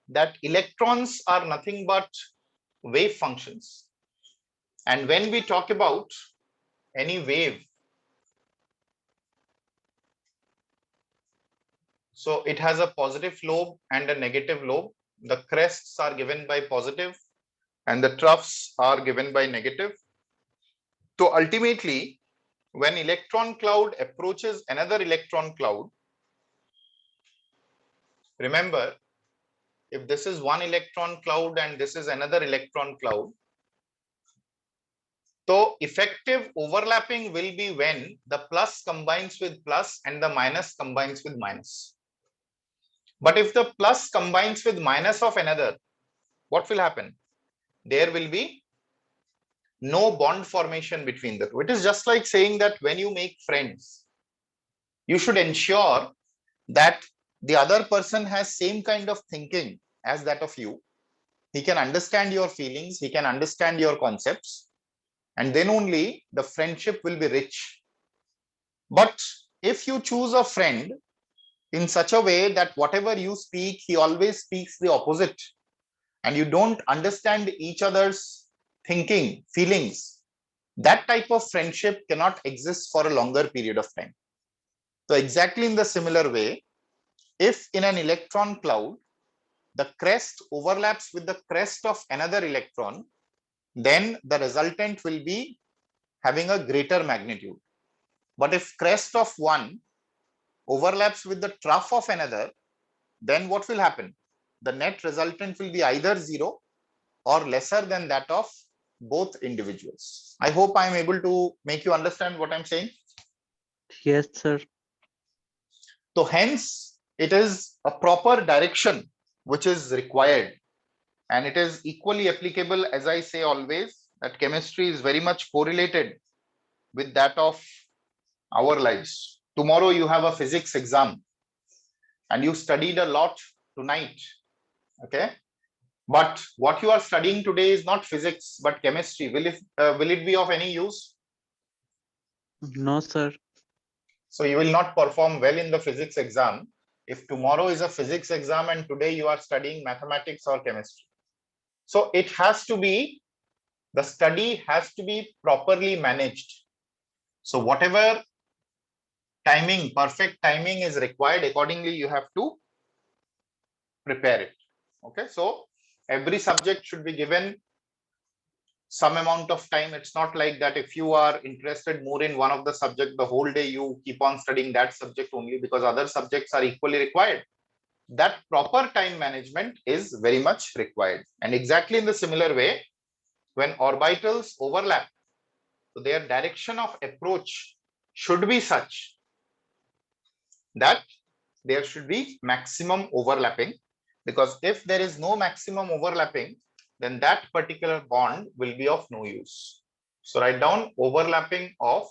that electrons are nothing but wave functions. And when we talk about any wave, so it has a positive lobe and a negative lobe. The crests are given by positive and the troughs are given by negative. So ultimately, when electron cloud approaches another electron cloud, remember, if this is one electron cloud and this is another electron cloud, so effective overlapping will be when the plus combines with plus and the minus combines with minus. But if the plus combines with minus of another, what will happen? There will be no bond formation between the two. It is just like saying that when you make friends, you should ensure that the other person has same kind of thinking as that of you. He can understand your feelings, he can understand your concepts, and then only the friendship will be rich. But if you choose a friend in such a way that whatever you speak, he always speaks the opposite, and you don't understand each other's thinking, feelings, that type of friendship cannot exist for a longer period of time. So exactly in the similar way, if in an electron cloud, the crest overlaps with the crest of another electron, then the resultant will be having a greater magnitude. But if crest of one overlaps with the trough of another, then what will happen? The net resultant will be either 0 or lesser than that of both individuals. I hope I am able to make you understand what I'm saying. Yes, sir. So hence, it is a proper direction which is required. And it is equally applicable, as I say always, that chemistry is very much correlated with that of our lives. Tomorrow you have a physics exam and you studied a lot tonight. Okay. But what you are studying today is not physics, but chemistry. Will it be of any use? No, sir. So you will not perform well in the physics exam if tomorrow is a physics exam and today you are studying mathematics or chemistry. So it has to be, the study has to be properly managed. So whatever timing, perfect timing is required, accordingly you have to prepare it. Okay, so every subject should be given some amount of time. It's not like that if you are interested more in one of the subject, the whole day you keep on studying that subject only, because other subjects are equally required. That proper time management is very much required. And exactly in the similar way, when orbitals overlap, so their direction of approach should be such that there should be maximum overlapping, because if there is no maximum overlapping, then that particular bond will be of no use. So write down overlapping of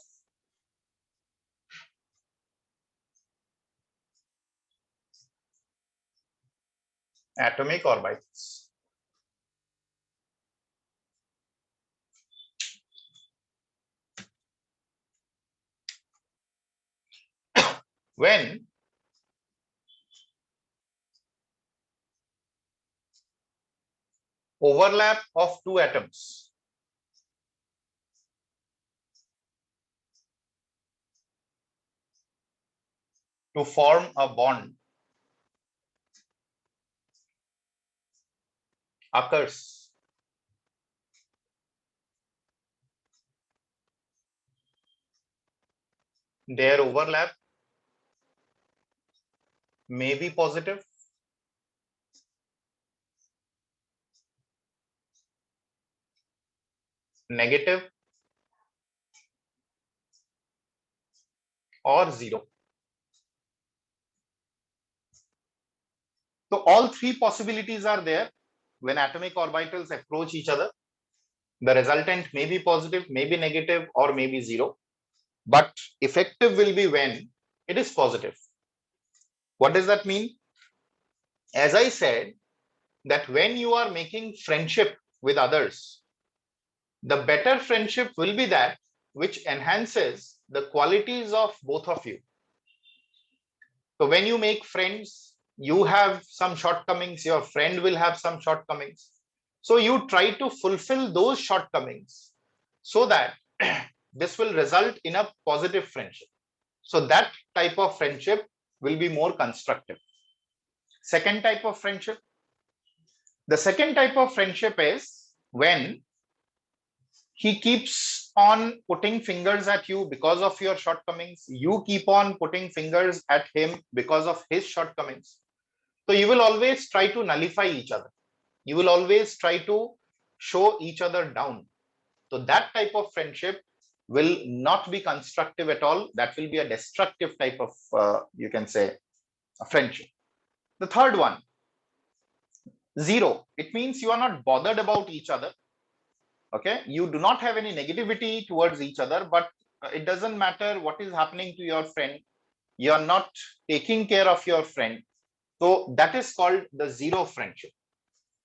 atomic orbitals. When overlap of two atoms to form a bond occurs, their overlap may be positive, negative, or zero. So all three possibilities are there when atomic orbitals approach each other. The resultant may be positive, may be negative, or may be zero. But effective will be when it is positive. What does that mean? As I said, that when you are making friendship with others, the better friendship will be that which enhances the qualities of both of you. So when you make friends, you have some shortcomings, your friend will have some shortcomings. So you try to fulfill those shortcomings so that this will result in a positive friendship. So that type of friendship will be more constructive. Second type of friendship. The second type of friendship is when he keeps on putting fingers at you because of your shortcomings. You keep on putting fingers at him because of his shortcomings. So you will always try to nullify each other. You will always try to show each other down. So that type of friendship will not be constructive at all. That will be a destructive type of, you can say, a friendship. The third one, zero. It means you are not bothered about each other. Okay, you do not have any negativity towards each other, but it doesn't matter what is happening to your friend. You are not taking care of your friend. So that is called the zero friendship.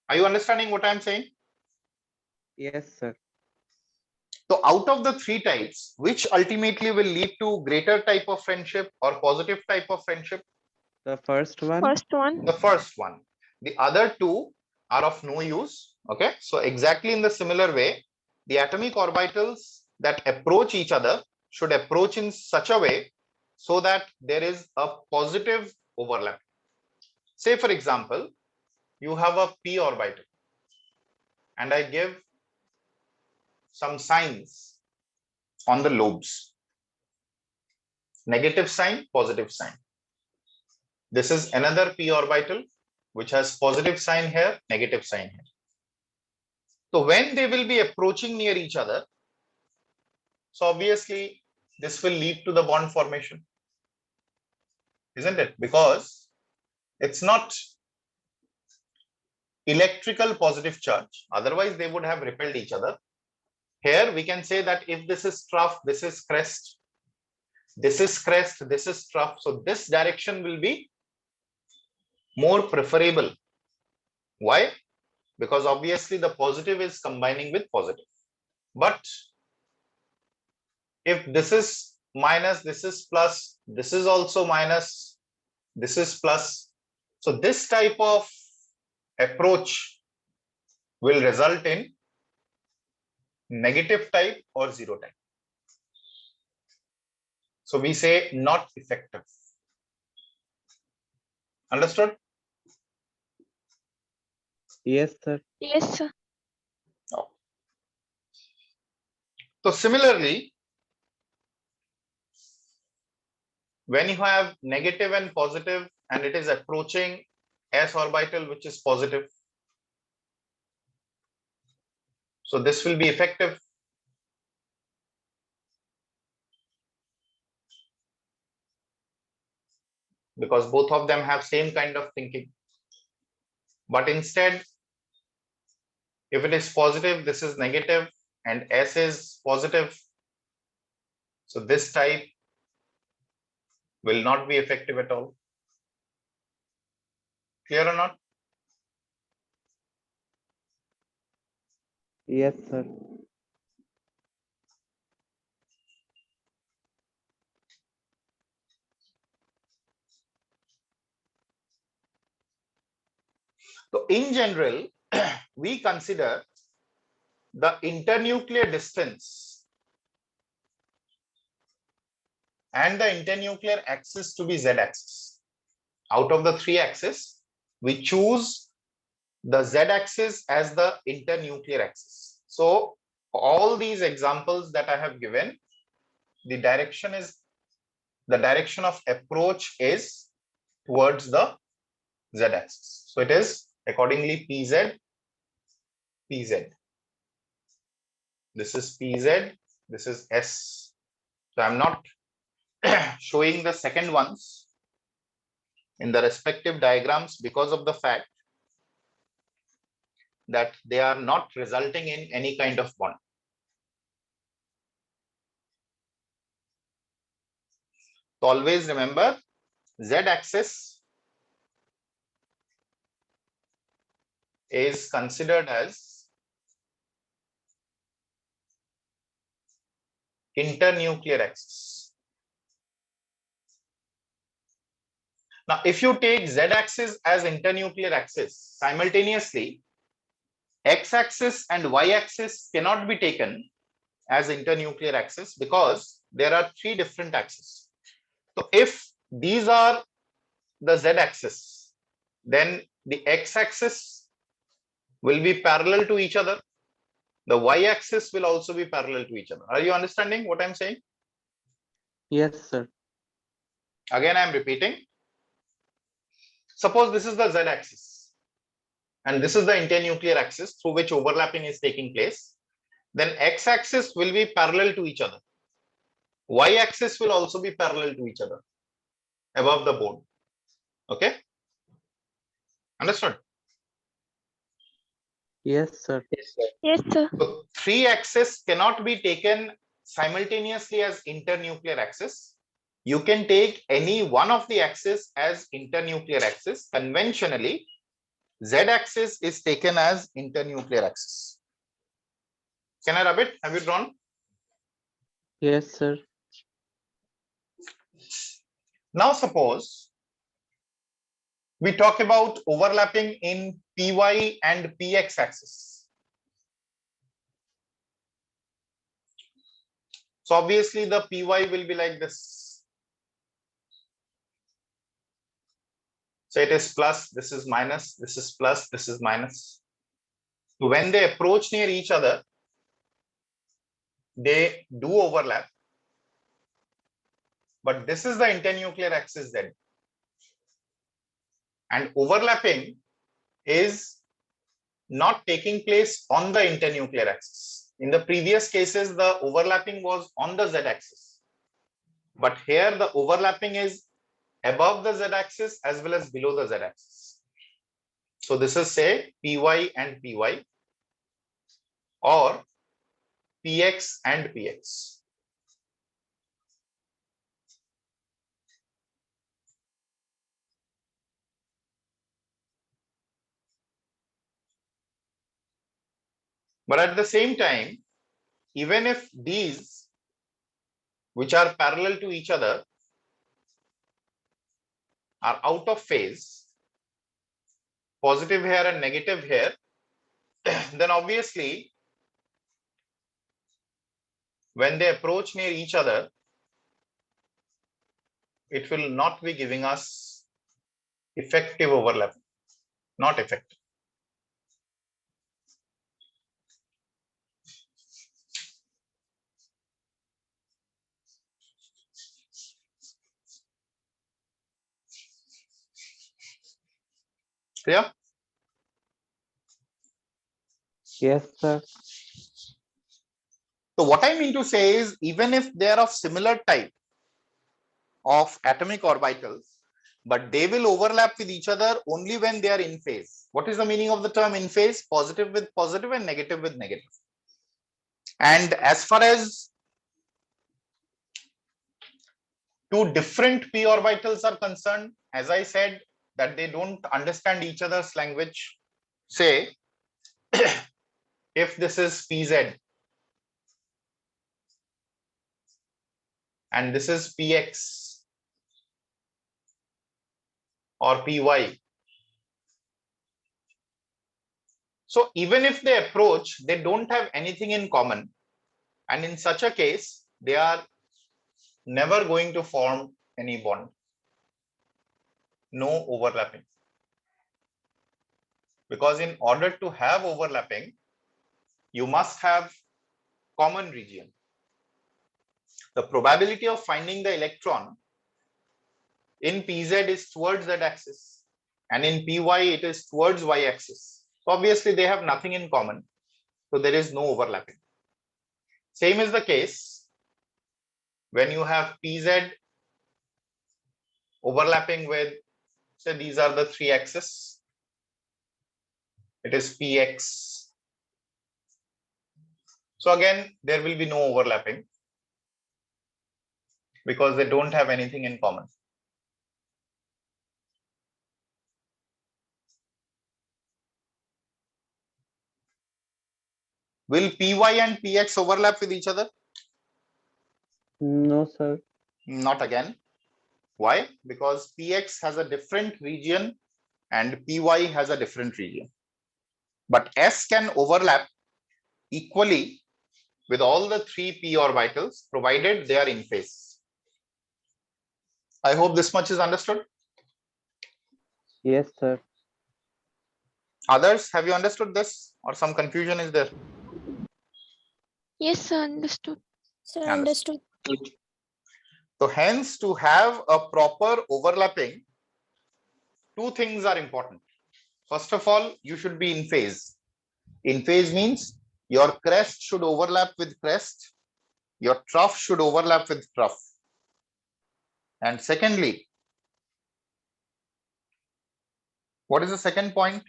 Are you understanding what I'm saying? Yes, sir. So out of the three types, which ultimately will lead to greater type of friendship or positive type of friendship? The first one. First one. The first one. The other two are of no use. Okay, so exactly in the similar way, the atomic orbitals that approach each other should approach in such a way so that there is a positive overlap. Say for example, you have a p orbital and I give some signs on the lobes. Negative sign, positive sign. This is another p orbital which has positive sign here, negative sign here. So when they will be approaching near each other, so obviously this will lead to the bond formation, isn't it? Because it's not electrical positive charge, otherwise they would have repelled each other. Here we can say that if this is trough, this is crest, this is crest, this is trough. So this direction will be more preferable. Why? Because obviously the positive is combining with positive. But if this is minus, this is plus, this is also minus, this is plus. So this type of approach will result in negative type or zero type. So we say not effective. Understood? Yes, sir. Yes, sir. So similarly, when you have negative and positive and it is approaching s orbital which is positive, so this will be effective. Because both of them have same kind of thinking. But instead, if it is positive, this is negative and s is positive, so this type will not be effective at all. Clear or not? Yes, sir. So in general, we consider the internuclear distance and the internuclear axis to be z-axis. Out of the three axes, we choose the z-axis as the internuclear axis. So all these examples that I have given, the direction of approach is towards the z-axis. So it is accordingly pz, pz. This is pz, this is s. So I'm not showing the second ones in the respective diagrams because of the fact that they are not resulting in any kind of bond. So always remember, z-axis is considered as internuclear axis. Now, if you take z-axis as internuclear axis, simultaneously, x-axis and y-axis cannot be taken as internuclear axis because there are three different axes. So if these are the z-axis, then the x-axis will be parallel to each other. The y-axis will also be parallel to each other. Are you understanding what I'm saying? Yes, sir. Again, I'm repeating. Suppose this is the z-axis and this is the internuclear axis through which overlapping is taking place. Then x-axis will be parallel to each other. Y-axis will also be parallel to each other above the board. Okay? Understood? Yes, sir. Yes, sir. Yes, sir. So three axes cannot be taken simultaneously as internuclear axis. You can take any one of the axes as internuclear axis. Conventionally, z-axis is taken as internuclear axis. Can I rub it? Have you drawn? Yes, sir. Now suppose we talk about overlapping in py and px axis. So obviously the py will be like this. So it is plus, this is minus, this is plus, this is minus. When they approach near each other, they do overlap. But this is the internuclear axis then. And overlapping is not taking place on the internuclear axis. In the previous cases, the overlapping was on the z-axis. But here the overlapping is above the z-axis as well as below the z-axis. So this is say py and py or px and px. But at the same time, even if these which are parallel to each other are out of phase, positive here and negative here, then obviously when they approach near each other, it will not be giving us effective overlap, not effective. Clear? Yes, sir. So what I mean to say is, even if they are of similar type of atomic orbitals, but they will overlap with each other only when they are in phase. What is the meaning of the term in phase? Positive with positive and negative with negative. And as far as two different p orbitals are concerned, as I said, that they don't understand each other's language. Say, if this is pz and this is px or py. So even if they approach, they don't have anything in common. And in such a case, they are never going to form any bond. No overlapping. Because in order to have overlapping, you must have common region. The probability of finding the electron in pz is towards z axis, and in py it is towards y axis. So obviously they have nothing in common, so there is no overlapping. Same is the case when you have pz overlapping with, say, these are the three axes. It is px. So again, there will be no overlapping because they don't have anything in common. Will py and px overlap with each other? No, sir. Not again. Why? Because px has a different region and py has a different region. But s can overlap equally with all the three p orbitals, provided they are in phase. I hope this much is understood. Yes, sir. Others, have you understood this, or some confusion is there? Yes, sir. Understood. Sir, Understood. understood. So hence, to have a proper overlapping, two things are important. First of all, you should be in phase. In phase means your crest should overlap with crest, your trough should overlap with trough. And secondly, what is the second point?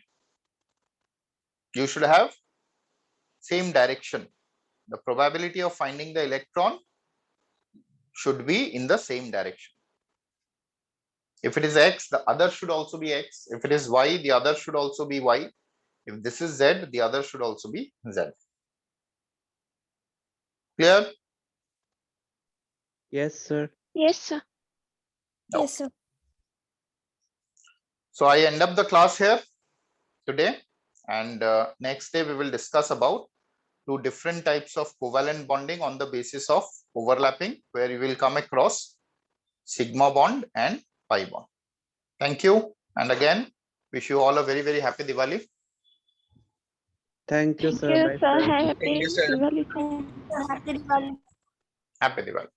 You should have same direction. The probability of finding the electron should be in the same direction. If it is x, the other should also be x. If it is y, the other should also be y. If this is z, the other should also be z. Clear? Yes, sir. Yes, sir. No. Yes, sir. So I end up the class here today, and next day we will discuss about two different types of covalent bonding on the basis of overlapping, where you will come across sigma bond and pi bond. Thank you, and again wish you all a very, very happy Diwali. Thank you, Thank sir. you, Bye, sir. sir. Happy Thank you, sir. Diwali, sir. Happy Diwali. Happy Diwali.